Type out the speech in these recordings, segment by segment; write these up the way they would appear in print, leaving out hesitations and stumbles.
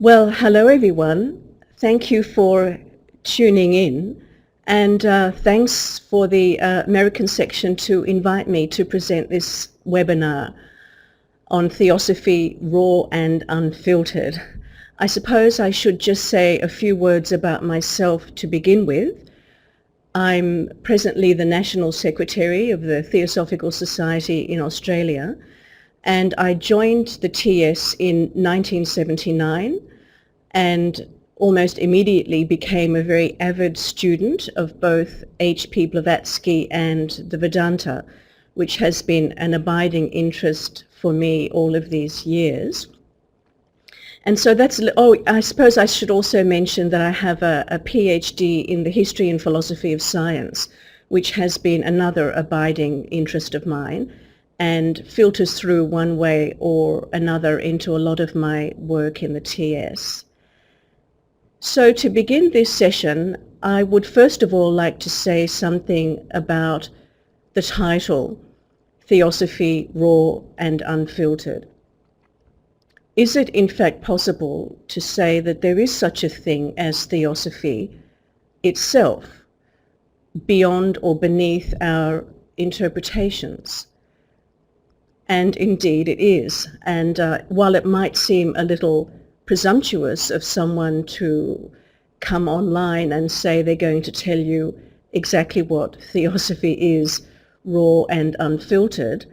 Well, hello everyone. Thank you for tuning in, and thanks for the American section to invite me to present this webinar on Theosophy Raw and Unfiltered. I suppose I should just say a few words about myself to begin with. I'm presently the National Secretary of the Theosophical Society in Australia, and I joined the TS in 1979 and almost immediately became a very avid student of both H.P. Blavatsky and the Vedanta, which has been an abiding interest for me all of these years. And so I suppose I should also mention that I have a PhD in the history and philosophy of science, which has been another abiding interest of mine and filters through one way or another into a lot of my work in the TS. So to begin this session, I would first of all like to say something about the title, Theosophy Raw and Unfiltered. Is it in fact possible to say that there is such a thing as theosophy itself, beyond or beneath our interpretations? And indeed it is. And while it might seem a little presumptuous of someone to come online and say they're going to tell you exactly what theosophy is, raw and unfiltered,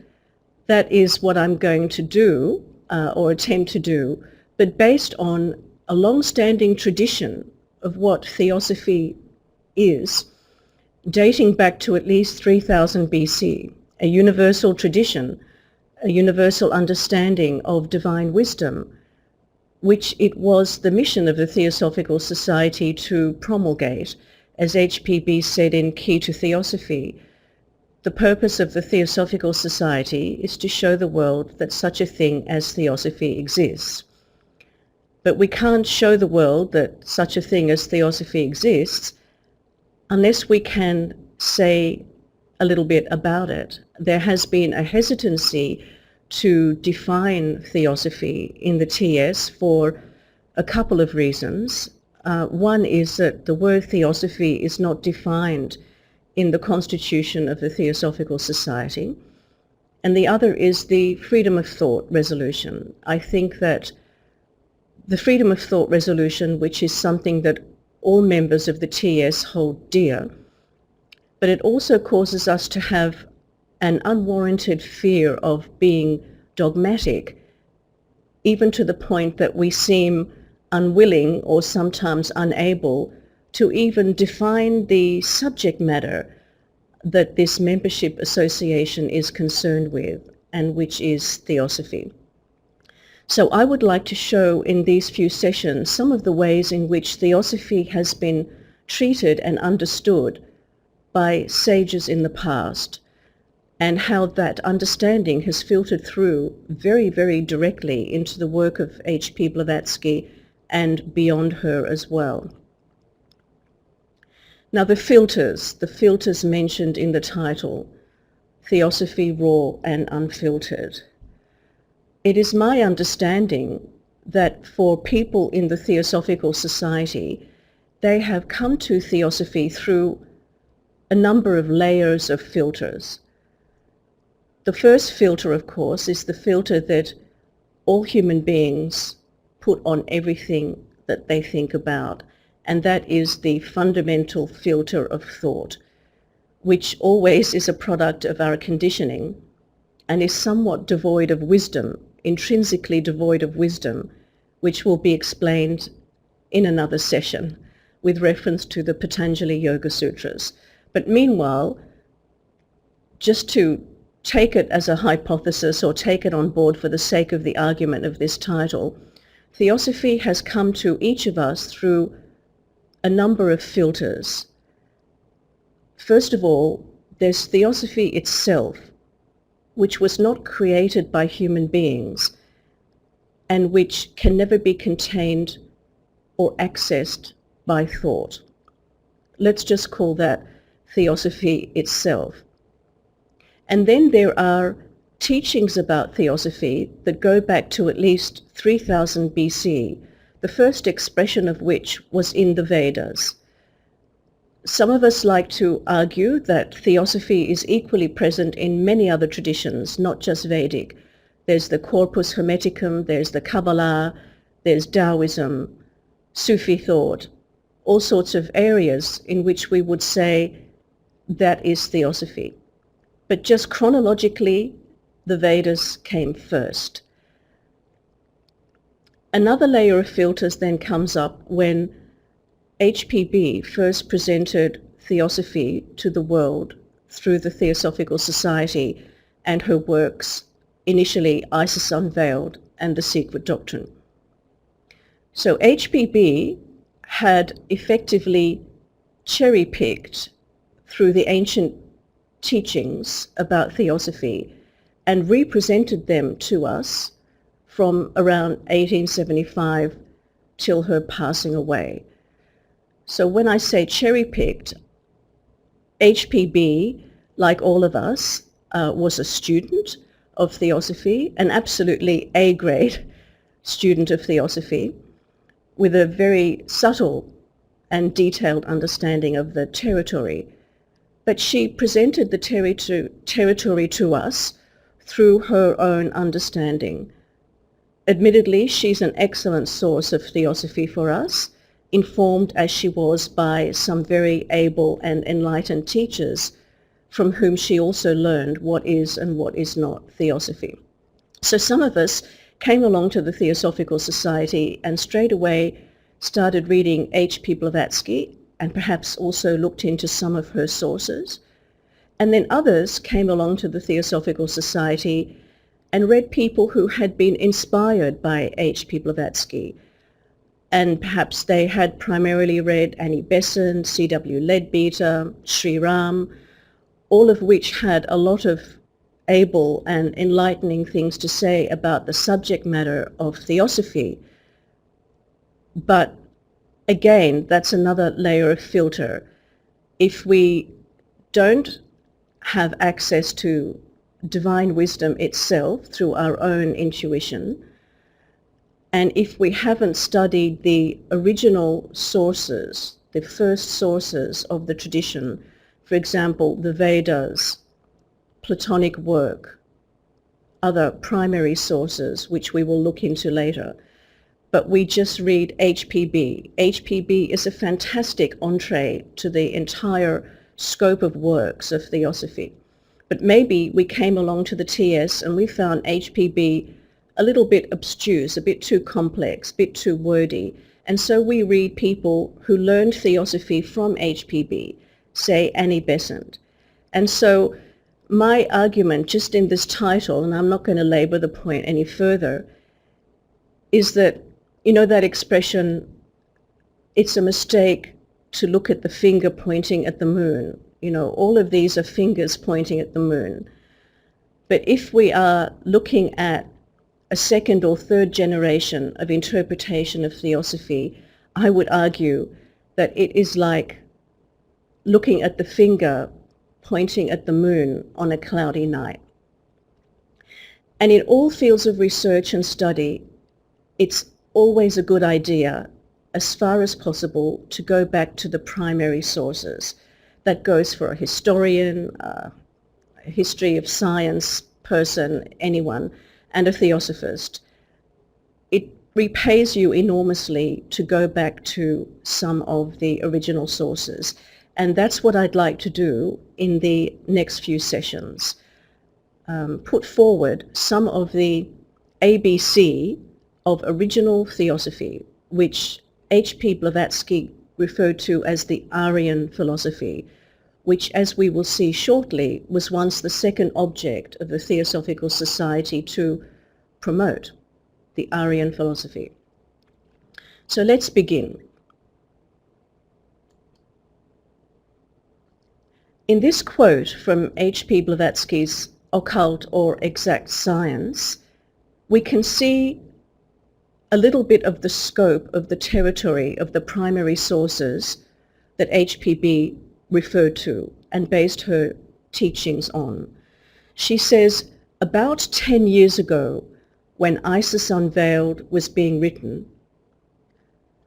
that is what I'm going to do or attempt to do, but based on a long-standing tradition of what theosophy is, dating back to at least 3000 BC, a universal tradition, a universal understanding of divine wisdom, which it was the mission of the Theosophical Society to promulgate. As HPB said in Key to Theosophy, the purpose of the Theosophical Society is to show the world that such a thing as theosophy exists. But we can't show the world that such a thing as theosophy exists unless we can say a little bit about it. There has been a hesitancy to define theosophy in the TS for a couple of reasons. One is that the word theosophy is not defined in the Constitution of the Theosophical Society, and the other is the freedom of thought resolution. I think that the freedom of thought resolution, which is something that all members of the TS hold dear, but it also causes us to have an unwarranted fear of being dogmatic, even to the point that we seem unwilling or sometimes unable to even define the subject matter that this membership association is concerned with, and which is theosophy. So I would like to show in these few sessions some of the ways in which theosophy has been treated and understood by sages in the past, and how that understanding has filtered through very, very directly into the work of H.P. Blavatsky and beyond her as well. Now the filters mentioned in the title, Theosophy Raw and Unfiltered. It is my understanding that for people in the Theosophical Society, they have come to theosophy through a number of layers of filters. The first filter, of course, is the filter that all human beings put on everything that they think about, and that is the fundamental filter of thought, which always is a product of our conditioning and is somewhat devoid of wisdom, intrinsically devoid of wisdom, which will be explained in another session with reference to the Patanjali Yoga Sutras. But meanwhile, just to take it as a hypothesis or take it on board for the sake of the argument of this title, theosophy has come to each of us through a number of filters. First of all, there's theosophy itself, which was not created by human beings and which can never be contained or accessed by thought. Let's just call that theosophy itself. And then there are teachings about theosophy that go back to at least 3000 BC, the first expression of which was in the Vedas. Some of us like to argue that Theosophy is equally present in many other traditions, not just Vedic. There's the Corpus Hermeticum, there's the Kabbalah, there's Taoism, Sufi thought, all sorts of areas in which we would say that is Theosophy. But just chronologically, the Vedas came first. Another layer of filters then comes up when HPB first presented Theosophy to the world through the Theosophical Society and her works, initially Isis Unveiled and The Secret Doctrine. So HPB had effectively cherry-picked through the ancient teachings about Theosophy and represented them to us from around 1875 till her passing away. So when I say cherry-picked, HPB, like all of us, was a student of Theosophy, an absolutely A-grade student of Theosophy, with a very subtle and detailed understanding of the territory. But she presented the territory to us through her own understanding. Admittedly, she's an excellent source of Theosophy for us, informed as she was by some very able and enlightened teachers from whom she also learned what is and what is not Theosophy. So some of us came along to the Theosophical Society and straight away started reading H.P. Blavatsky and perhaps also looked into some of her sources. And then others came along to the Theosophical Society and read people who had been inspired by H.P. Blavatsky. And perhaps they had primarily read Annie Besant, C.W. Leadbeater, Sri Ram, all of which had a lot of able and enlightening things to say about the subject matter of Theosophy. But again, that's another layer of filter. If we don't have access to divine wisdom itself through our own intuition, and if we haven't studied the original sources, the first sources of the tradition, for example, the Vedas, Platonic work, other primary sources, which we will look into later, but we just read HPB. HPB is a fantastic entree to the entire scope of works of Theosophy. But maybe we came along to the TS and we found HPB a little bit obtuse, a bit too complex, a bit too wordy. And so we read people who learned Theosophy from HPB, say Annie Besant. And so my argument just in this title, and I'm not going to labor the point any further, is that, you know that expression, it's a mistake to look at the finger pointing at the moon. You know, all of these are fingers pointing at the moon. But if we are looking at a second or third generation of interpretation of Theosophy, I would argue that it is like looking at the finger pointing at the moon on a cloudy night. And in all fields of research and study, it's always a good idea, as far as possible, to go back to the primary sources. That goes for a historian, a history of science person, anyone, and a theosophist. It repays you enormously to go back to some of the original sources. And that's what I'd like to do in the next few sessions. Put forward some of the ABC of original Theosophy, which H.P. Blavatsky referred to as the Aryan philosophy, which, as we will see shortly, was once the second object of the Theosophical Society to promote, the Aryan philosophy. So let's begin. In this quote from H.P. Blavatsky's Occult or Exact Science, we can see a little bit of the scope of the territory of the primary sources that HPB referred to and based her teachings on. She says, about 10 years ago, when Isis Unveiled was being written,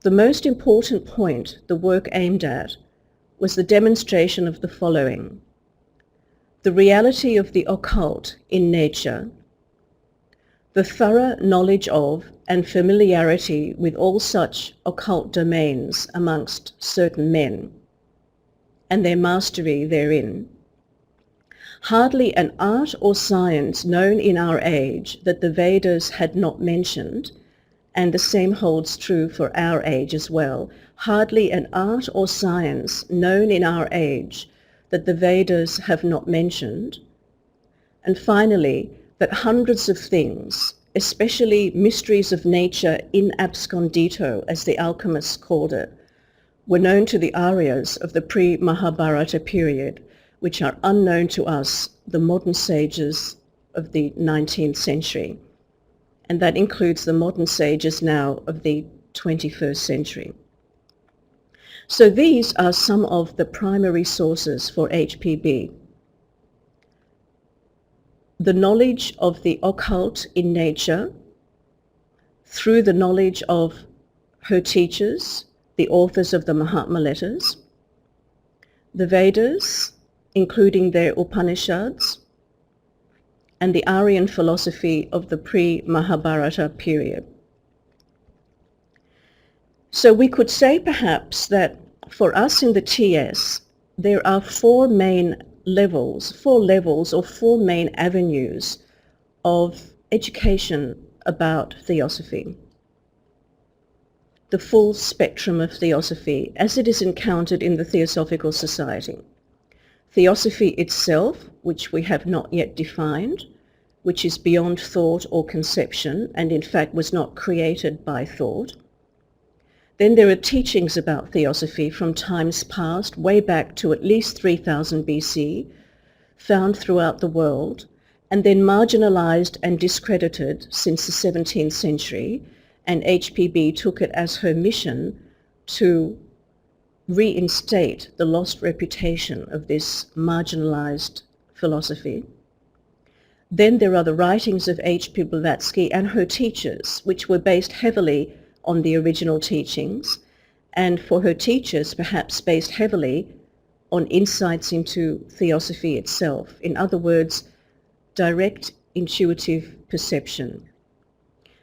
The most important point the work aimed at was the demonstration of the following: the reality of the occult in nature, the thorough knowledge of and familiarity with all such occult domains amongst certain men, and their mastery therein. Hardly an art or science known in our age that the Vedas had not mentioned, and the same holds true for our age as well. Hardly an art or science known in our age that the Vedas have not mentioned. And finally, that hundreds of things, especially mysteries of nature in abscondito, as the alchemists called it, were known to the Aryas of the pre-Mahabharata period, which are unknown to us, the modern sages of the 19th century. And that includes the modern sages now of the 21st century. So these are some of the primary sources for HPB. The knowledge of the occult in nature through the knowledge of her teachers, the authors of the Mahatma letters, the Vedas, including their Upanishads, and the Aryan philosophy of the pre-Mahabharata period. So we could say perhaps that for us in the TS, there are four levels or four main avenues of education about theosophy. The full spectrum of theosophy as it is encountered in the Theosophical Society. Theosophy itself, which we have not yet defined, which is beyond thought or conception, and in fact was not created by thought. Then there are teachings about theosophy from times past, way back to at least 3000 BC, found throughout the world, and then marginalized and discredited since the 17th century, and HPB took it as her mission to reinstate the lost reputation of this marginalized philosophy. Then there are the writings of H.P. Blavatsky and her teachers, which were based heavily on the original teachings, and for her teachers perhaps based heavily on insights into theosophy itself. In other words, direct intuitive perception.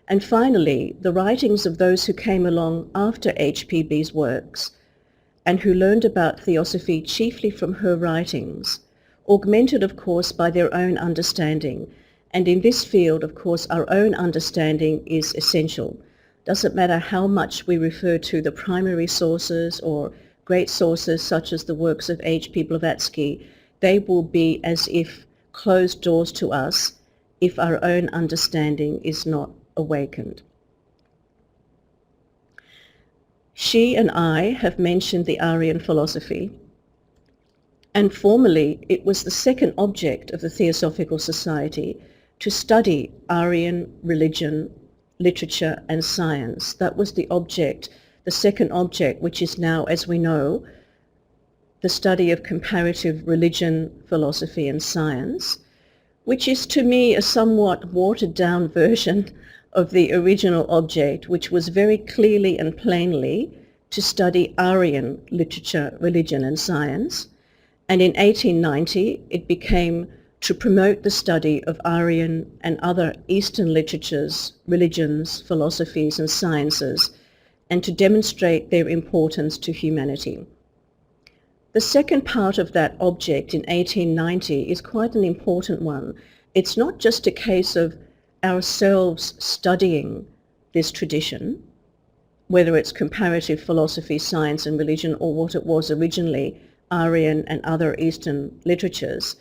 And finally, the writings of those who came along after HPB's works and who learned about theosophy chiefly from her writings, augmented, of course, by their own understanding. And in this field, of course, our own understanding is essential. Doesn't matter how much we refer to the primary sources or great sources such as the works of H.P. Blavatsky, they will be as if closed doors to us if our own understanding is not awakened. She and I have mentioned the Aryan philosophy, and formerly it was the second object of the Theosophical Society to study Aryan religion, literature and science. That was the object, the second object, which is now, as we know, the study of comparative religion, philosophy and science, which is to me a somewhat watered down version of the original object, which was very clearly and plainly to study Aryan literature, religion and science. And in 1890 it became to promote the study of Aryan and other Eastern literatures, religions, philosophies and sciences, and to demonstrate their importance to humanity. The second part of that object in 1890 is quite an important one. It's not just a case of ourselves studying this tradition, whether it's comparative philosophy, science and religion, or what it was originally, Aryan and other Eastern literatures.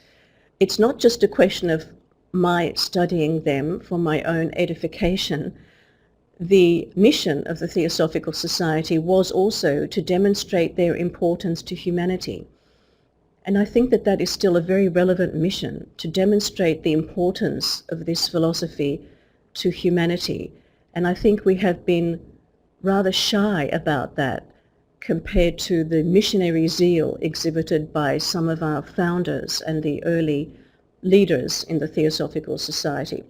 It's not just a question of my studying them for my own edification. The mission of the Theosophical Society was also to demonstrate their importance to humanity. And I think that that is still a very relevant mission, to demonstrate the importance of this philosophy to humanity. And I think we have been rather shy about that compared to the missionary zeal exhibited by some of our founders and the early leaders in the Theosophical Society.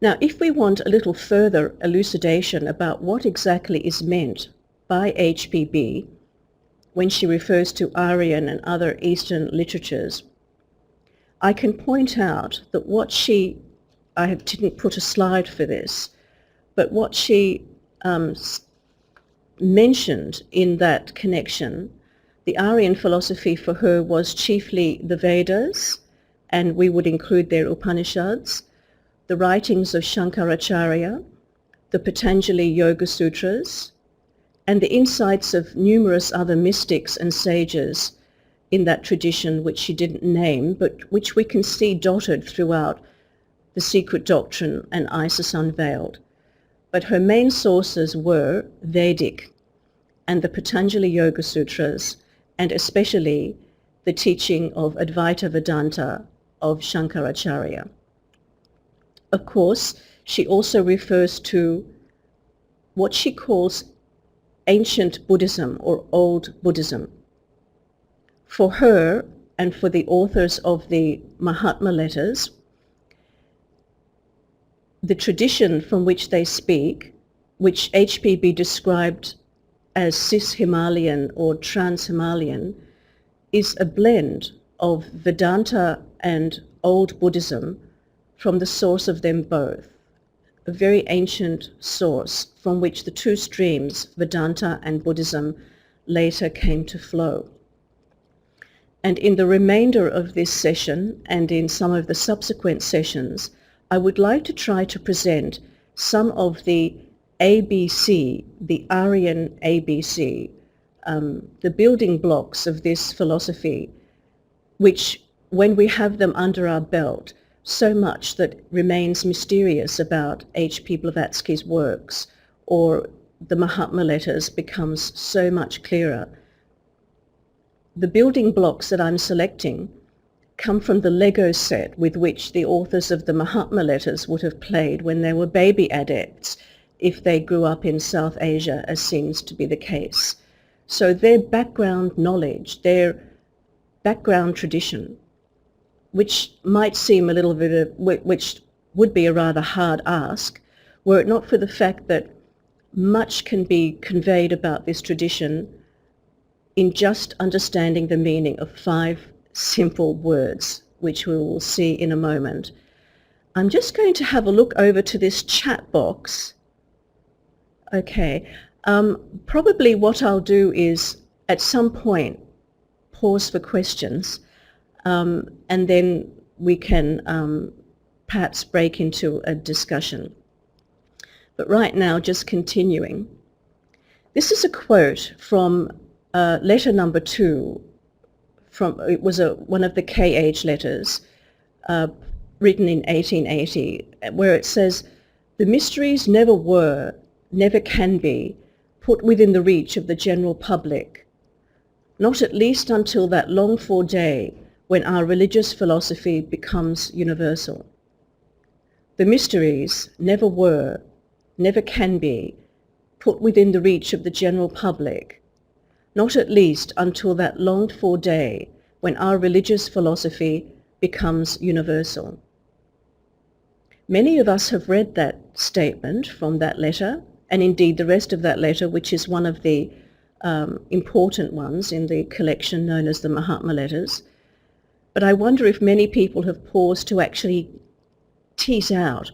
Now, if we want a little further elucidation about what exactly is meant by HPB when she refers to Aryan and other Eastern literatures, I can point out that I didn't put a slide for this, but what she mentioned in that connection, the Aryan philosophy for her was chiefly the Vedas, and we would include their Upanishads, the writings of Shankaracharya, the Patanjali Yoga Sutras, and the insights of numerous other mystics and sages in that tradition which she didn't name, but which we can see dotted throughout The Secret Doctrine and Isis Unveiled. But her main sources were Vedic and the Patanjali Yoga Sutras, and especially the teaching of Advaita Vedanta of Shankaracharya. Of course, she also refers to what she calls ancient Buddhism or old Buddhism. For her and for the authors of the Mahatma letters, the tradition from which they speak, which HPB described as cis-Himalayan or trans-Himalayan, is a blend of Vedanta and old Buddhism from the source of them both, a very ancient source from which the two streams, Vedanta and Buddhism, later came to flow. And in the remainder of this session and in some of the subsequent sessions, I would like to try to present some of the ABC, the Aryan ABC, the building blocks of this philosophy, which, when we have them under our belt, so much that remains mysterious about H.P. Blavatsky's works or the Mahatma letters becomes so much clearer. The building blocks that I'm selecting come from the Lego set with which the authors of the Mahatma letters would have played when they were baby adepts, if they grew up in South Asia, as seems to be the case. So their background knowledge, their background tradition, which might seem a little bit of, which would be a rather hard ask, were it not for the fact that much can be conveyed about this tradition in just understanding the meaning of 5 simple words, which we will see in a moment. I'm just going to have a look over to this chat box. Okay, probably what I'll do is at some point pause for questions, and then we can perhaps break into a discussion. But right now, just continuing. This is a quote from letter number 2. It was one of the KH letters written in 1880, where it says, "The mysteries never were, never can be, put within the reach of the general public, not at least until that longed-for day when our religious philosophy becomes universal. The mysteries never were, never can be, put within the reach of the general public, not at least until that longed-for day when our religious philosophy becomes universal." Many of us have read that statement from that letter, and indeed the rest of that letter, which is one of the important ones in the collection known as the Mahatma letters. But I wonder if many people have paused to actually tease out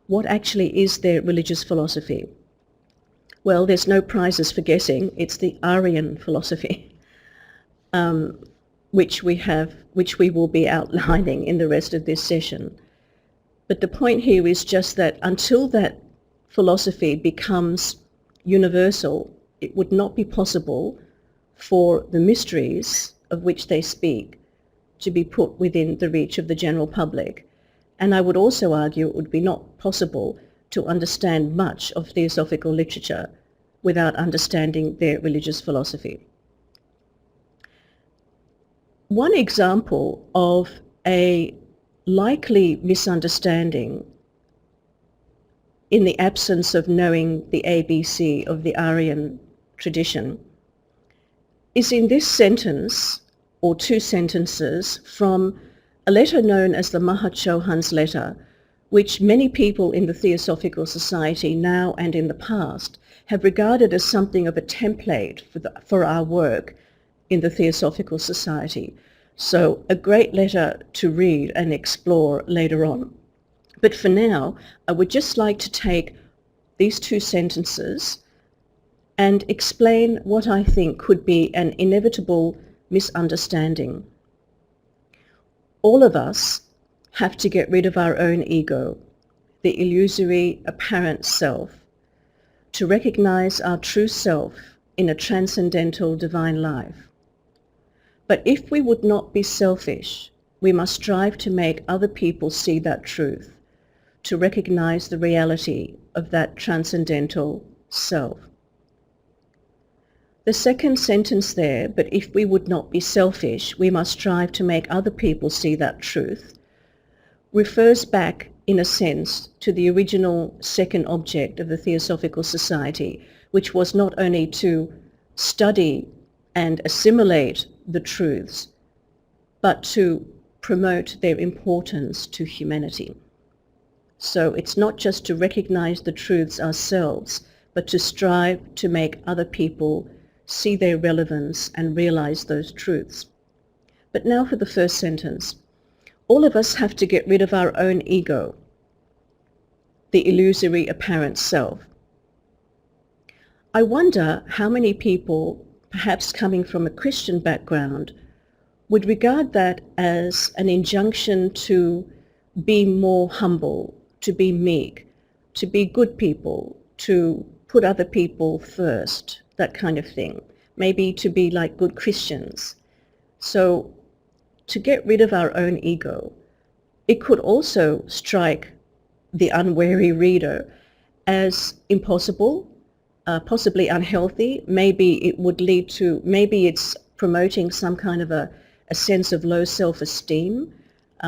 what actually is their religious philosophy. Well, there's no prizes for guessing. It's the Aryan philosophy, which we will be outlining in the rest of this session. But the point here is just that until that philosophy becomes universal, it would not be possible for the mysteries of which they speak to be put within the reach of the general public. And I would also argue it would be not possible to understand much of theosophical literature without understanding their religious philosophy. One example of a likely misunderstanding in the absence of knowing the ABC of the Aryan tradition is in this sentence, or 2 sentences, from a letter known as the Mahachohan's letter, which many people in the Theosophical Society now and in the past have regarded as something of a template for our work in the Theosophical Society. So a great letter to read and explore later on. But for now, I would just like to take these two sentences and explain what I think could be an inevitable misunderstanding. All of us have to get rid of our own ego, the illusory apparent self, to recognize our true self in a transcendental divine life. But if we would not be selfish, we must strive to make other people see that truth, to recognize the reality of that transcendental self. The second sentence there, but if we would not be selfish, we must strive to make other people see that truth, refers back, in a sense, to the original second object of the Theosophical Society, which was not only to study and assimilate the truths, but to promote their importance to humanity. So it's not just to recognize the truths ourselves, but to strive to make other people see their relevance and realize those truths. But now for the first sentence. All of us have to get rid of our own ego, the illusory apparent self. I wonder how many people, perhaps coming from a Christian background, would regard that as an injunction to be more humble, to be meek, to be good people, to put other people first, that kind of thing. Maybe to be like good Christians. So to get rid of our own ego, it could also strike the unwary reader as impossible, possibly unhealthy. Maybe it would lead to, maybe it's promoting some kind of a sense of low self-esteem.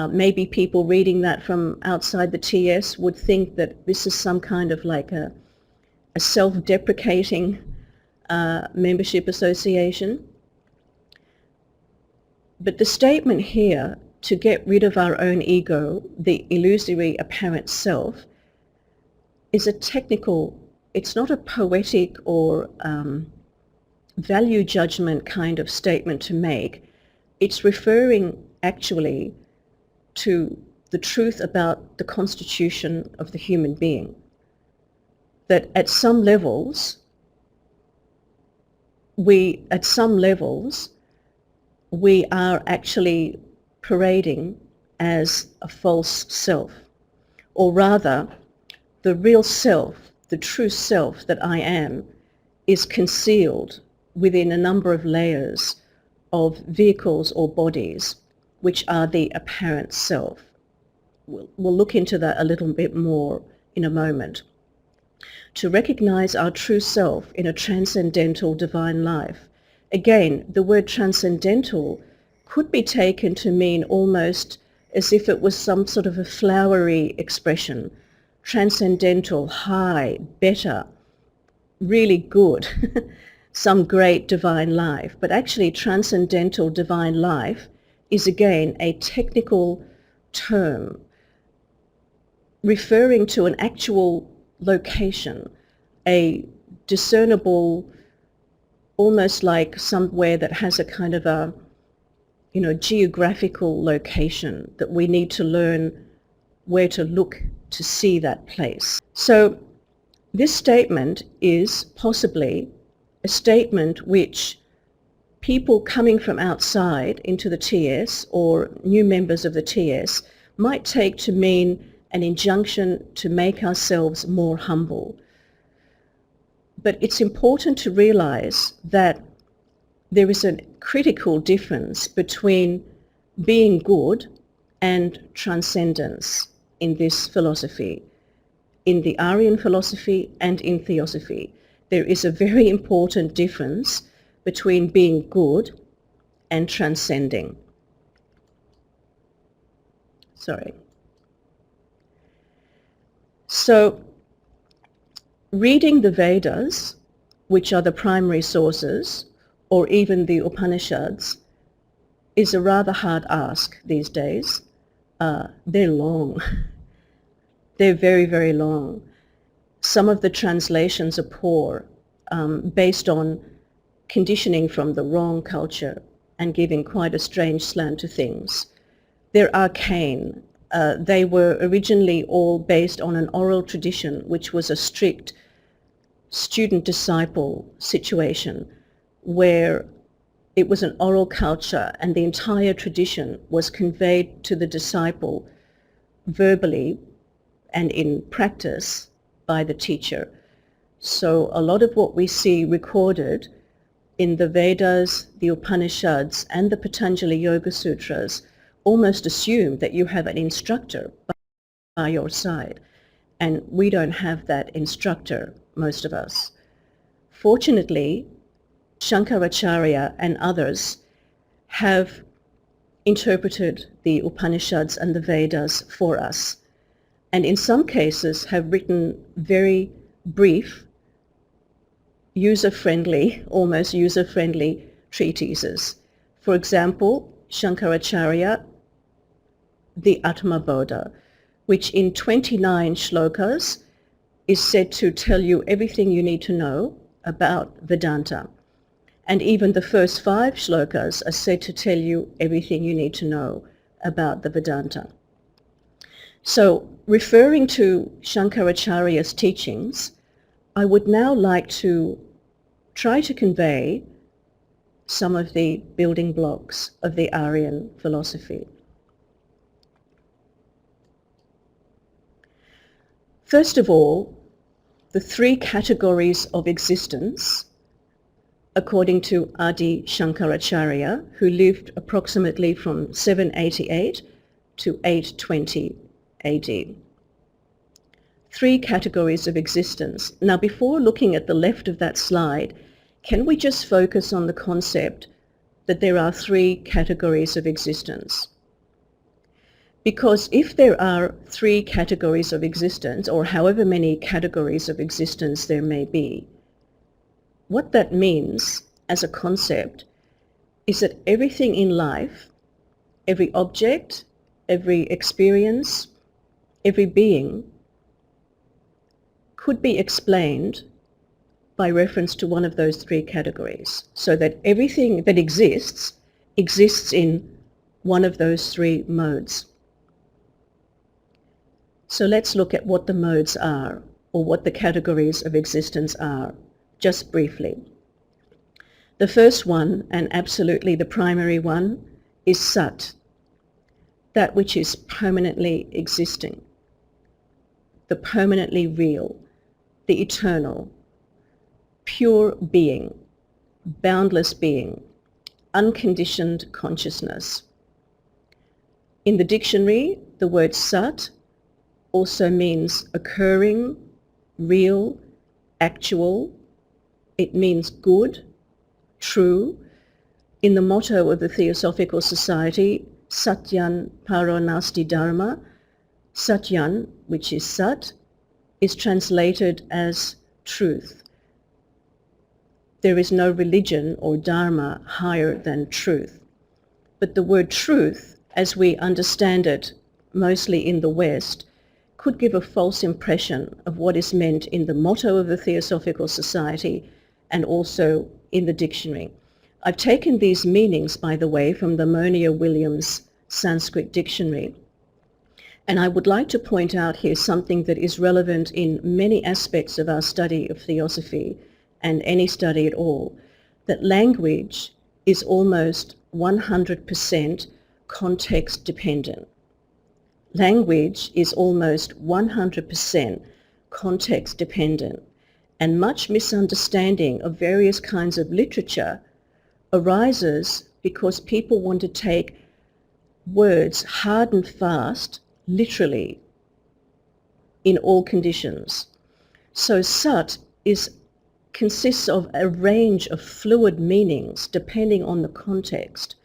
Maybe people reading that from outside the TS would think that this is some kind of like a self-deprecating membership association. But the statement here, to get rid of our own ego, the illusory apparent self, is a technical, it's not a poetic or value judgment kind of statement to make. It's referring actually to the truth about the constitution of the human being. That at some levels, we are actually parading as a false self, or rather, the real self, the true self that I am, is concealed within a number of layers of vehicles or bodies, which are the apparent self. We'll look into that a little bit more in a moment. To recognize our true self in a transcendental divine life. Again, the word transcendental could be taken to mean almost as if it was some sort of a flowery expression. Transcendental, high, better, really good, some great divine life. But actually transcendental divine life is again a technical term referring to an actual location, a discernible, almost like somewhere that has a kind of a, geographical location that we need to learn where to look to see that place. So this statement is possibly a statement which people coming from outside into the TS or new members of the TS might take to mean an injunction to make ourselves more humble. But it's important to realize that there is a critical difference between being good and transcendence in this philosophy. In the Aryan philosophy and in Theosophy, there is a very important difference between being good and transcending. So, reading the Vedas, which are the primary sources, or even the Upanishads, is a rather hard ask these days. They're long. They're very, very long. Some of the translations are poor, based on conditioning from the wrong culture and giving quite a strange slant to things. They're arcane. They were originally all based on an oral tradition, which was a strict student-disciple situation where it was an oral culture and the entire tradition was conveyed to the disciple verbally and in practice by the teacher. So a lot of what we see recorded in the Vedas, the Upanishads, and the Patanjali Yoga Sutras almost assume that you have an instructor by your side. And we don't have that instructor, most of us. Fortunately, Shankaracharya and others have interpreted the Upanishads and the Vedas for us, and in some cases have written very brief, user-friendly, almost user-friendly treatises. For example, Shankaracharya, the Atma Bodha, which in 29 shlokas is said to tell you everything you need to know about Vedanta. And even the first 5 shlokas are said to tell you everything you need to know about the Vedanta. So, referring to Shankaracharya's teachings, I would now like to try to convey some of the building blocks of the Aryan philosophy. First of all, the 3 categories of existence, according to Adi Shankaracharya, who lived approximately from 788 to 820 AD. 3 categories of existence. Now, before looking at the left of that slide, can we just focus on the concept that there are 3 categories of existence? Because if there are 3 categories of existence, or however many categories of existence there may be, what that means as a concept is that everything in life, every object, every experience, every being could be explained by reference to one of those 3 categories, so that everything that exists in one of those 3 modes. So let's look at what the modes are, or what the categories of existence are, just briefly. The first one, and absolutely the primary one, is Sat, that which is permanently existing, the permanently real, the eternal, pure being, boundless being, unconditioned consciousness. In the dictionary, the word Sat also means occurring, real, actual. It means good, true. In the motto of the Theosophical Society, Satyan Paro Nasti Dharma, Satyan, which is Sat, is translated as truth. There is no religion or dharma higher than truth. But the word truth, as we understand it mostly in the West, could give a false impression of what is meant in the motto of the Theosophical Society and also in the dictionary. I've taken these meanings, by the way, from the Monier-Williams Sanskrit Dictionary. And I would like to point out here something that is relevant in many aspects of our study of theosophy and any study at all, that language is almost 100% context dependent. Language is almost 100% context dependent, and much misunderstanding of various kinds of literature arises because people want to take words hard and fast, literally, in all conditions. So Sat consists of a range of fluid meanings depending on the context.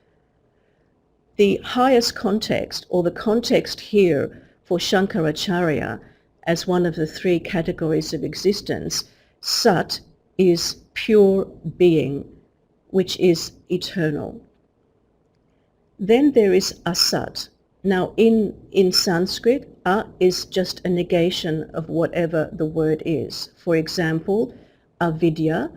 The highest context, or the context here for Shankaracharya as one of the 3 categories of existence, Sat is pure being, which is eternal. Then there is Asat, Now in Sanskrit, a is just a negation of whatever the word is. For example, avidya,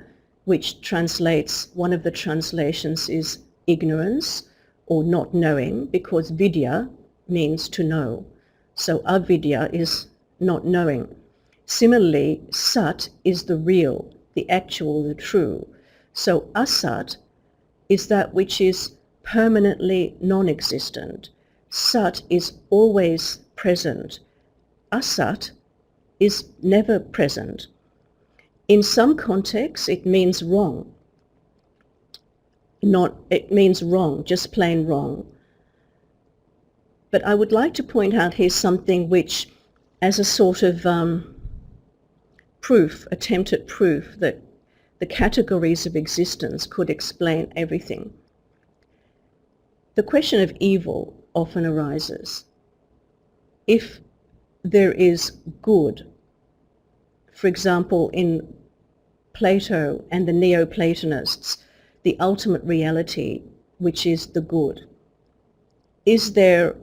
which translates, one of the translations is ignorance or not knowing, because vidya means to know. So avidya is not knowing. Similarly, sat is the real, the actual, the true. So asat is that which is permanently non-existent. Sat is always present. Asat is never present. In some contexts, it means wrong. It means wrong, just plain wrong. But I would like to point out here something which, as a sort of proof, attempted proof that the categories of existence could explain everything. The question of evil often arises. If there is good, for example, in Plato and the Neoplatonists, the ultimate reality, which is the good, is there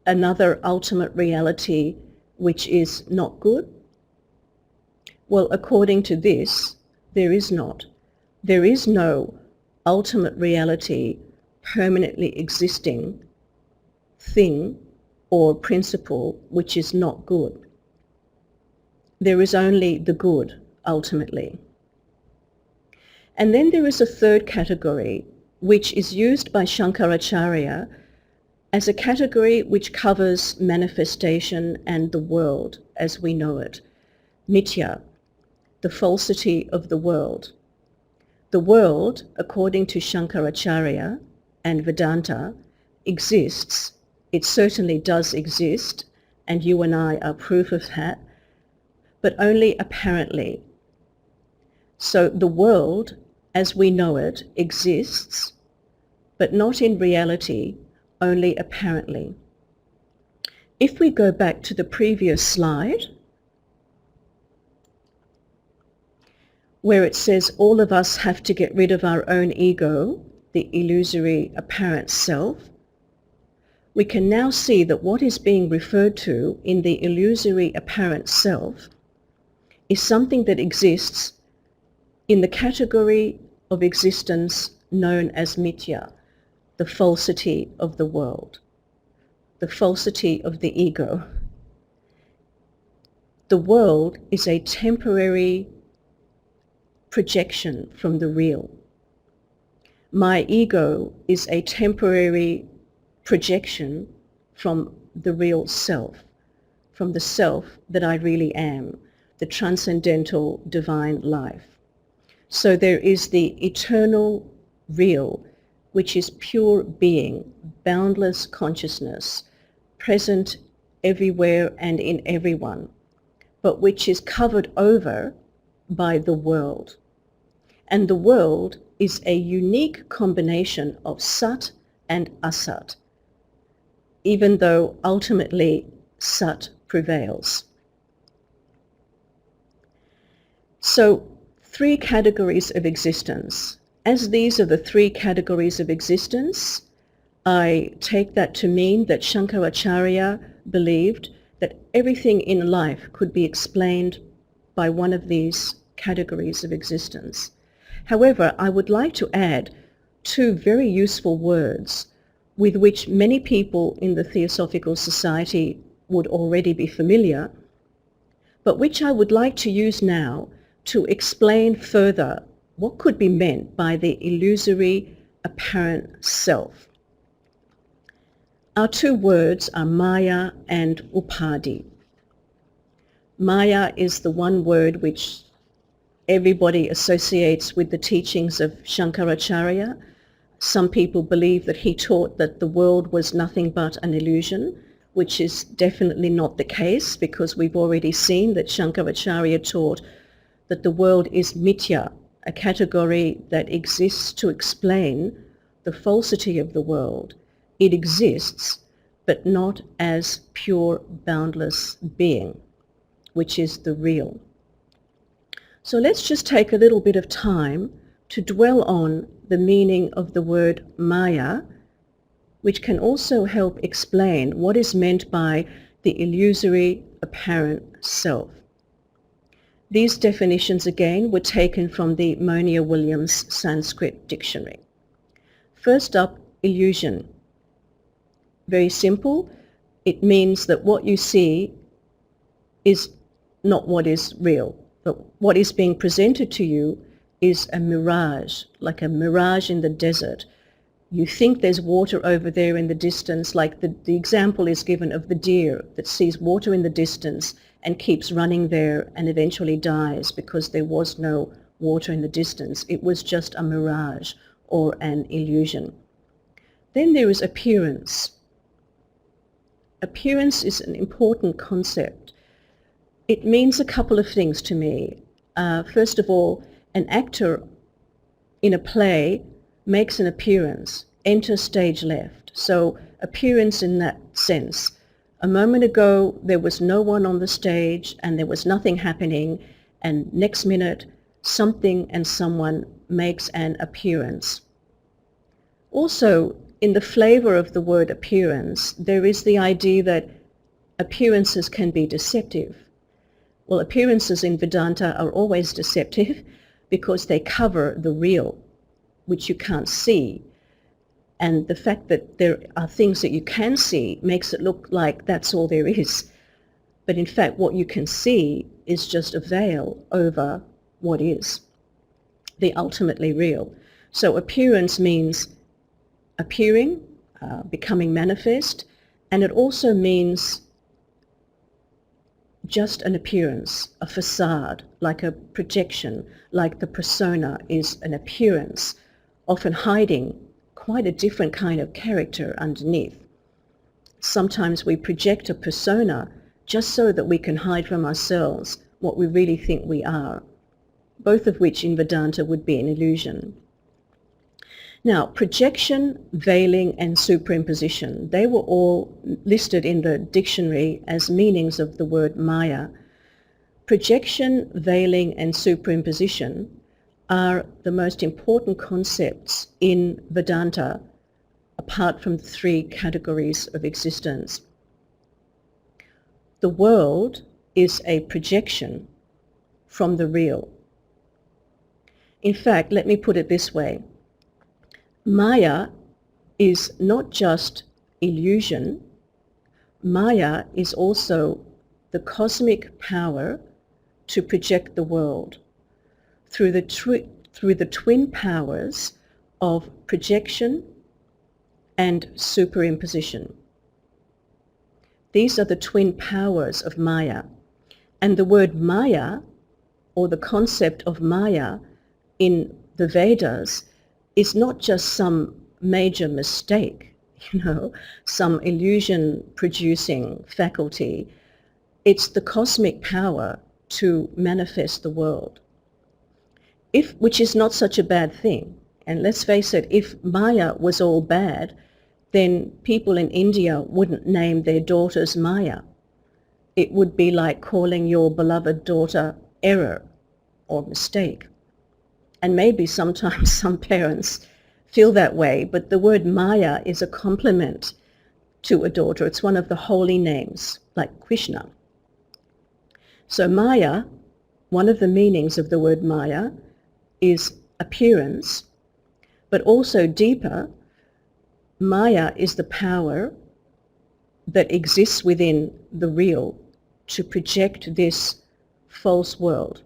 another ultimate reality which is not good? Well, according to this, there is not. There is no ultimate reality, permanently existing thing or principle which is not good. There is only the good, ultimately. And then there is a third category, which is used by Shankaracharya as a category which covers manifestation and the world as we know it. Mithya, the falsity of the world. The world, according to Shankaracharya and Vedanta, exists. It certainly does exist, and you and I are proof of that, but only apparently. So the world, as we know it, exists, but not in reality, only apparently. If we go back to the previous slide, where it says all of us have to get rid of our own ego, the illusory apparent self, we can now see that what is being referred to in the illusory apparent self is something that exists in the category of existence known as mithya, the falsity of the world, the falsity of the ego. The world is a temporary projection from the real. My ego is a temporary projection from the real self, from the self that I really am, the transcendental divine life. So there is the eternal real, which is pure being, boundless consciousness, present everywhere and in everyone, but which is covered over by the world. And the world is a unique combination of sat and asat, even though ultimately sat prevails. So, three categories of existence. As these are the three categories of existence, I take that to mean that Shankaracharya believed that everything in life could be explained by one of these categories of existence. However, I would like to add two very useful words with which many people in the Theosophical Society would already be familiar, but which I would like to use now to explain further what could be meant by the illusory apparent self. Our two words are Maya and Upadhi. Maya is the one word which everybody associates with the teachings of Shankaracharya. Some people believe that he taught that the world was nothing but an illusion, which is definitely not the case, because we've already seen that Shankaracharya taught that the world is mithya, a category that exists to explain the falsity of the world. It exists, but not as pure, boundless being, which is the real. So let's just take a little bit of time to dwell on the meaning of the word Maya which can also help explain what is meant by the illusory apparent self. These definitions again were taken from the Monier-Williams Sanskrit Dictionary. First up, illusion. Very simple. It means that what you see is not what is real, but what is being presented to you is a mirage, like a mirage in the desert. You think there's water over there in the distance, like the example is given of the deer that sees water in the distance and keeps running there and eventually dies because there was no water in the distance. It was just a mirage or an illusion. Then there is appearance. Appearance is an important concept. It means a couple of things to me. First of all, an actor in a play makes an appearance, enter stage left. So appearance in that sense. A moment ago there was no one on the stage and there was nothing happening, and next minute something and someone makes an appearance. Also, in the flavor of the word appearance, there is the idea that appearances can be deceptive. Well, appearances in Vedanta are always deceptive because they cover the real, which you can't see. And the fact that there are things that you can see makes it look like that's all there is. But in fact, what you can see is just a veil over what is the ultimately real. So appearance means appearing, becoming manifest, and it also means just an appearance, a facade, like a projection, like the persona is an appearance, often hiding quite a different kind of character underneath. Sometimes we project a persona just so that we can hide from ourselves what we really think we are, both of which in Vedanta would be an illusion. Now, projection, veiling, and superimposition, they were all listed in the dictionary as meanings of the word Maya. Projection, veiling, and superimposition are the most important concepts in Vedanta, apart from the three categories of existence. The world is a projection from the real. In fact, let me put it this way. Maya is not just illusion. Maya is also the cosmic power to project the world through the twin powers of projection and superimposition. These are the twin powers of Maya. And the word Maya, or the concept of Maya in the Vedas, is not just some major mistake, some illusion-producing faculty. It's the cosmic power to manifest the world, which is not such a bad thing. And let's face it, if Maya was all bad, then people in India wouldn't name their daughters Maya. It would be like calling your beloved daughter error or mistake. And maybe sometimes some parents feel that way, but the word Maya is a compliment to a daughter. It's one of the holy names, like Krishna. So Maya, one of the meanings of the word Maya is appearance, but also deeper, Maya is the power that exists within the real to project this false world.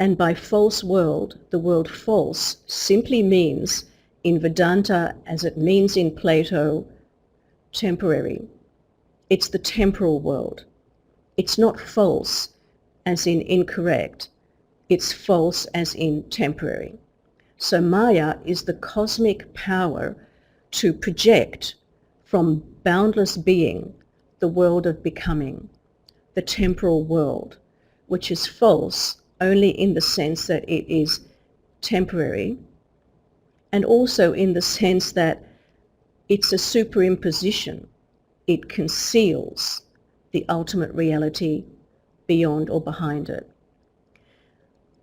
And by false world, the word false simply means in Vedanta, as it means in Plato, temporary. It's the temporal world. It's not false as in incorrect. It's false as in temporary. So Maya is the cosmic power to project from boundless being the world of becoming, the temporal world, which is false only in the sense that it is temporary, and also in the sense that it's a superimposition. It conceals the ultimate reality beyond or behind it.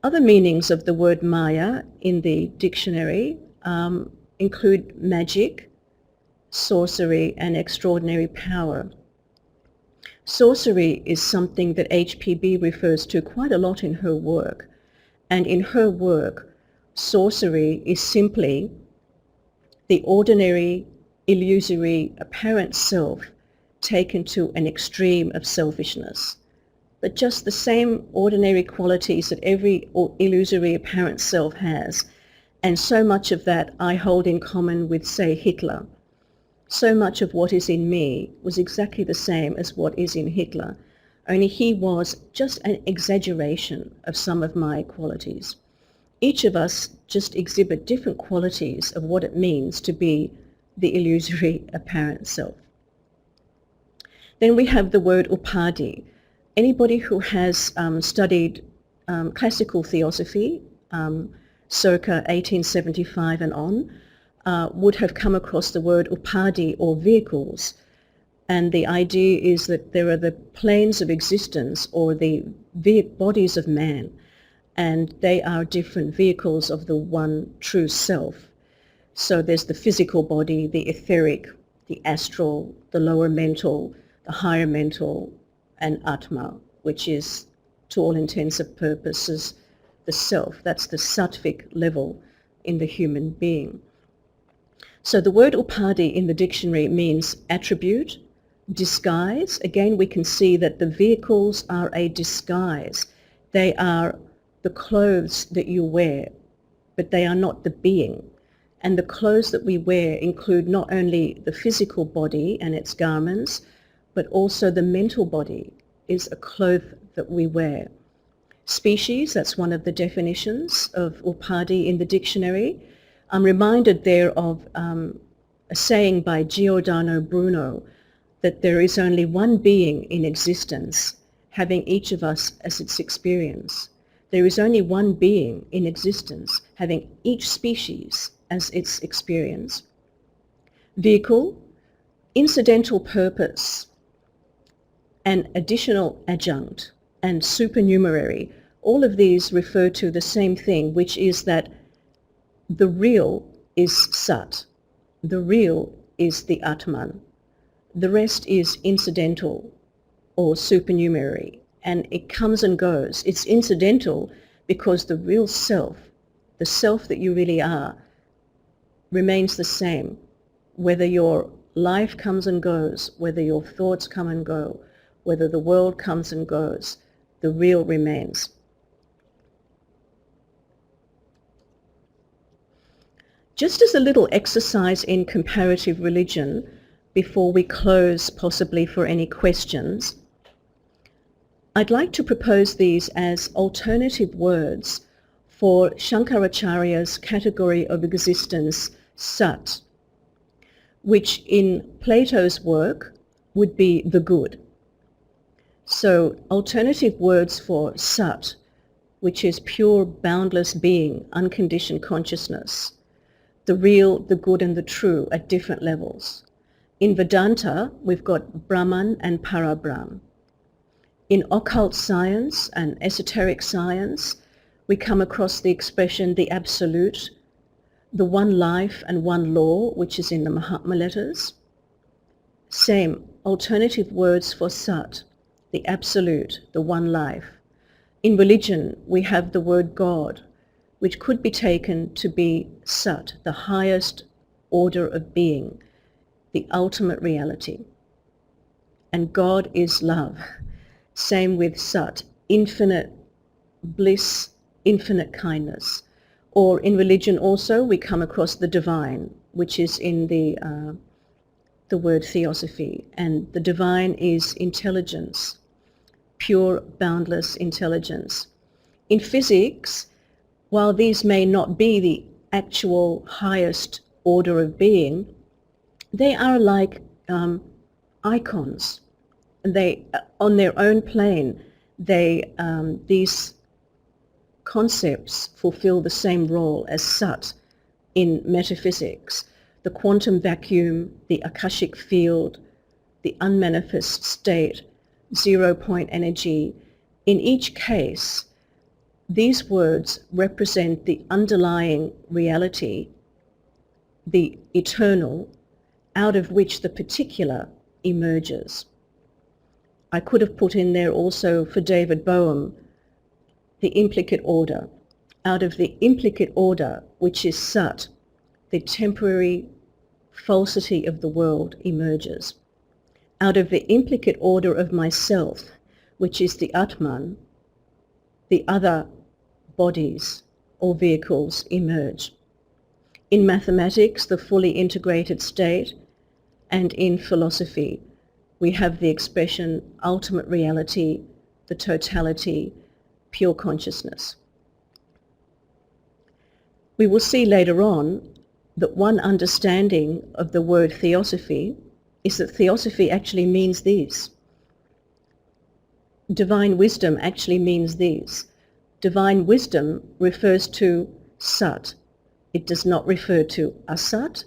Other meanings of the word Maya in the dictionary include magic, sorcery, and extraordinary power. Sorcery is something that HPB refers to quite a lot in her work. And in her work, sorcery is simply the ordinary, illusory, apparent self taken to an extreme of selfishness. But just the same ordinary qualities that every illusory apparent self has. And so much of that I hold in common with, say, Hitler. So much of what is in me was exactly the same as what is in Hitler, only he was just an exaggeration of some of my qualities. Each of us just exhibit different qualities of what it means to be the illusory apparent self. Then we have the word upadhi. Anybody who has studied classical theosophy, circa 1875 and on, would have come across the word upadhi, or vehicles. And the idea is that there are the planes of existence, or the bodies of man, and they are different vehicles of the one true self. So there's the physical body, the etheric, the astral, the lower mental, the higher mental, and Atma, which is, to all intents and purposes, the self. That's the sattvic level in the human being. So the word upadhi in the dictionary means attribute, disguise. Again, we can see that the vehicles are a disguise. They are the clothes that you wear, but they are not the being. And the clothes that we wear include not only the physical body and its garments, but also the mental body is a cloth that we wear. Species, that's one of the definitions of upadhi in the dictionary. I'm reminded there of a saying by Giordano Bruno that there is only one being in existence, having each of us as its experience. There is only one being in existence, having each species as its experience. Vehicle, incidental purpose, an additional adjunct, and supernumerary. All of these refer to the same thing, which is that the real is Sat. The real is the Atman. The rest is incidental or supernumerary, and it comes and goes. It's incidental because the real self, the self that you really are, remains the same. Whether your life comes and goes, whether your thoughts come and go, whether the world comes and goes, the real remains. Just as a little exercise in comparative religion, before we close possibly for any questions, I'd like to propose these as alternative words for Shankaracharya's category of existence, Sat, which in Plato's work would be the good. So alternative words for Sat, which is pure boundless being, unconditioned consciousness, the real, the good and the true at different levels. In Vedanta, we've got Brahman and Parabrahm. In occult science and esoteric science, we come across the expression the absolute, the one life and one law, which is in the Mahatma letters. Same, alternative words for Sat, the absolute, the one life. In religion, we have the word God, which could be taken to be Sat, the highest order of being, the ultimate reality. And God is love. Same with Sat, infinite bliss, infinite kindness. Or in religion also, we come across the divine, which is in the word theosophy. And the divine is intelligence, pure, boundless intelligence. In physics, while these may not be the actual highest order of being, they are like icons. They, on their own plane, these concepts fulfill the same role as Sat in metaphysics. The quantum vacuum, the Akashic field, the unmanifest state, zero-point energy. In each case, these words represent the underlying reality, the eternal, out of which the particular emerges. I could have put in there also for David Bohm, the implicate order. Out of the implicate order, which is Sat, the temporary falsity of the world emerges. Out of the implicate order of myself, which is the Atman, the other bodies or vehicles emerge. In mathematics, the fully integrated state, and in philosophy, we have the expression ultimate reality, the totality, pure consciousness. We will see later on that one understanding of the word theosophy is that theosophy actually means these. Divine wisdom actually means these. Divine wisdom refers to Sat. It does not refer to Asat,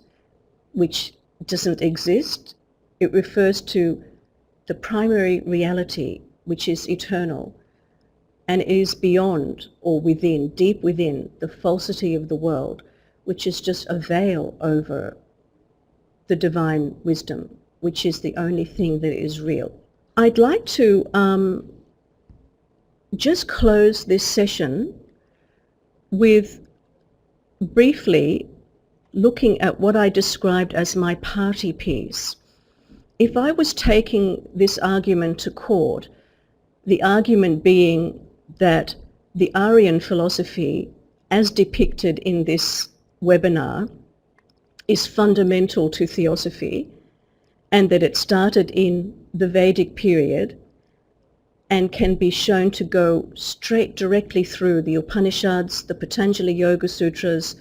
which doesn't exist. It refers to the primary reality, which is eternal, and is beyond or within, deep within, the falsity of the world, which is just a veil over the divine wisdom, which is the only thing that is real. I'd like to just close this session with briefly looking at what I described as my party piece. If I was taking this argument to court, the argument being that the Aryan philosophy, as depicted in this webinar, is fundamental to theosophy, and that it started in the Vedic period and can be shown to go straight directly through the Upanishads, the Patanjali Yoga Sutras,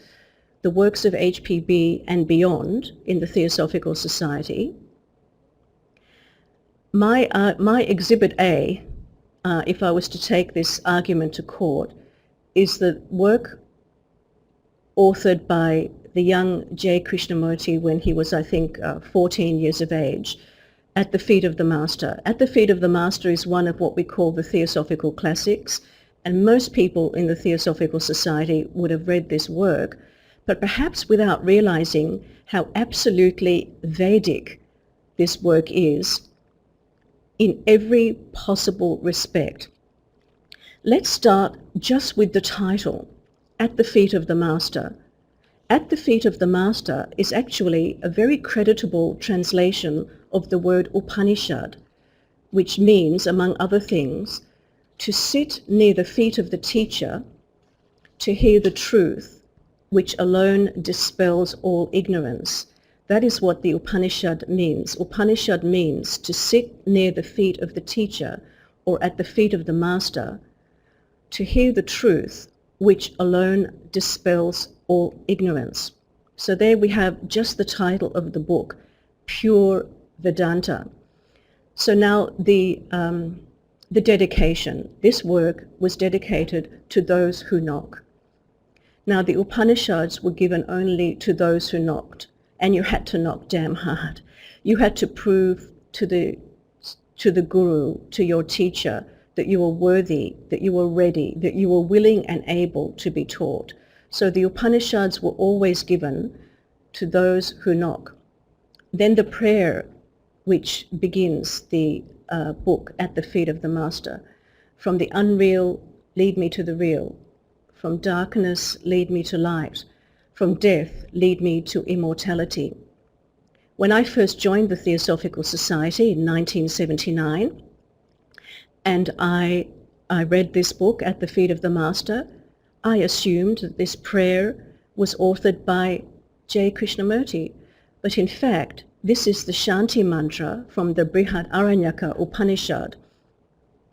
the works of HPB and beyond in the Theosophical Society. My Exhibit A, if I was to take this argument to court, is the work authored by the young J. Krishnamurti when he was, I think, 14 years of age, At the Feet of the Master. At the Feet of the Master is one of what we call the Theosophical Classics, and most people in the Theosophical Society would have read this work, but perhaps without realizing how absolutely Vedic this work is in every possible respect. Let's start just with the title, At the Feet of the Master. At the Feet of the Master is actually a very creditable translation of the word Upanishad, which means, among other things, to sit near the feet of the teacher, to hear the truth, which alone dispels all ignorance. That is what the Upanishad means. Upanishad means to sit near the feet of the teacher or at the feet of the master, to hear the truth, which alone dispels all ignorance. So there we have just the title of the book, Pure Vedanta. So now the dedication. This work was dedicated to those who knock. Now the Upanishads were given only to those who knocked, and you had to knock damn hard. You had to prove to the guru, to your teacher, that you were worthy, that you were ready, that you were willing and able to be taught. So the Upanishads were always given to those who knock. Then the prayer, which begins the book, At the Feet of the Master. From the unreal, lead me to the real. From darkness, lead me to light. From death, lead me to immortality. When I first joined the Theosophical Society in 1979, and I read this book, At the Feet of the Master, I assumed that this prayer was authored by J. Krishnamurti. But in fact, this is the Shanti mantra from the Brihad Aranyaka Upanishad.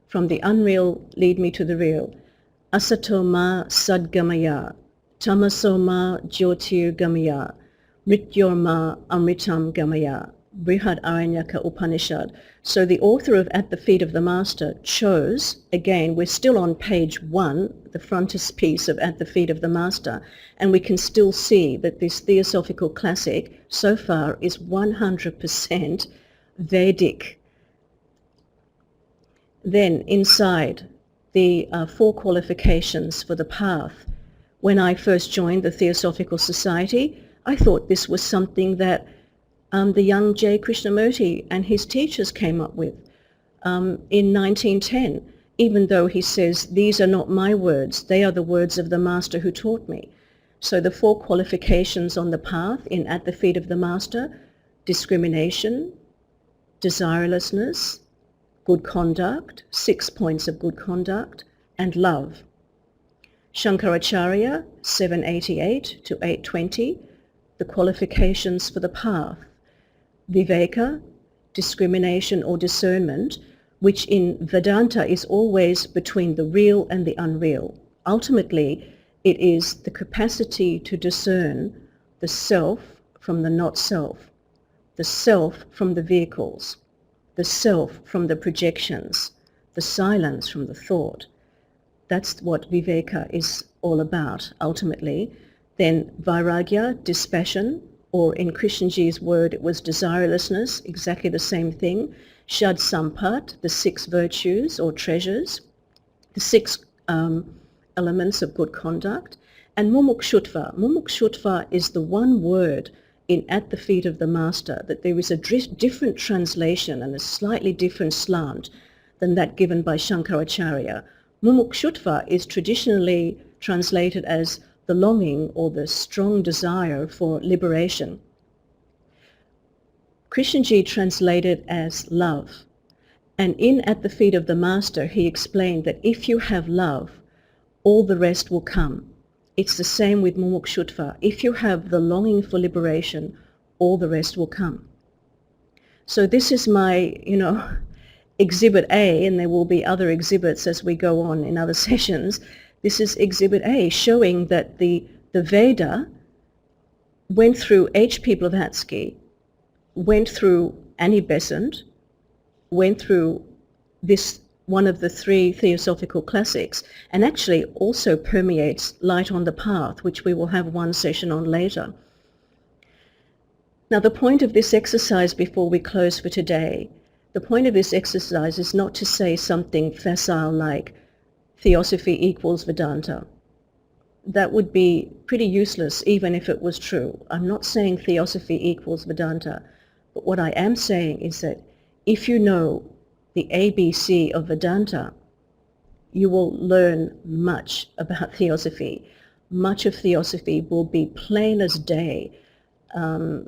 From the unreal, lead me to the real. Asato ma sadgamaya, tamaso ma jyotir gamaya, mrityor ma amritam gamaya. Brihad Aranyaka Upanishad. So the author of At the Feet of the Master chose, again, we're still on page 1, the frontispiece of At the Feet of the Master, and we can still see that this Theosophical classic so far is 100% Vedic. Then inside the Four Qualifications for the Path, when I first joined the Theosophical Society, I thought this was something that the young J. Krishnamurti and his teachers came up with in 1910, even though he says, these are not my words, they are the words of the master who taught me. So the 4 qualifications on the path in At the Feet of the Master: discrimination, desirelessness, good conduct, 6 points of good conduct, and love. Shankaracharya, 788 to 820, the qualifications for the path: viveka, discrimination or discernment, which in Vedanta is always between the real and the unreal. Ultimately, it is the capacity to discern the self from the not self, the self from the vehicles, the self from the projections, the silence from the thought. That's what viveka is all about, ultimately. Then vairagya, dispassion, or in Krishnji's word it was desirelessness, exactly the same thing. Shad sampat, the 6 virtues or treasures, the 6 elements of good conduct. And mumukshutva. Mumukshutva is the one word in At the Feet of the Master that there is a different translation and a slightly different slant than that given by Shankaracharya. Mumukshutva is traditionally translated as the longing or the strong desire for liberation. Krishnji translated as love. And in At the Feet of the Master, he explained that if you have love, all the rest will come. It's the same with mumukshutva. If you have the longing for liberation, all the rest will come. So this is my, Exhibit A, and there will be other exhibits as we go on in other sessions. This is Exhibit A, showing that the Veda went through H.P. Blavatsky, went through Annie Besant, went through this, one of the 3 Theosophical classics, and actually also permeates Light on the Path, which we will have one session on later. Now, the point of this exercise before we close for today, the point of this exercise is not to say something facile like Theosophy equals Vedanta. That would be pretty useless even if it was true. I'm not saying Theosophy equals Vedanta, but what I am saying is that if you know the ABC of Vedanta, you will learn much about Theosophy. Much of Theosophy will be plain as day,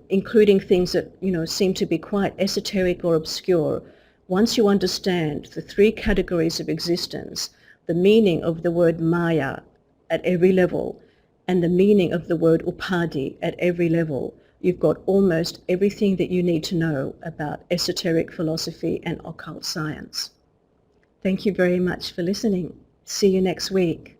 including things that seem to be quite esoteric or obscure. Once you understand the 3 categories of existence, the meaning of the word Maya at every level, and the meaning of the word Upadhi at every level, you've got almost everything that you need to know about esoteric philosophy and occult science. Thank you very much for listening. See you next week.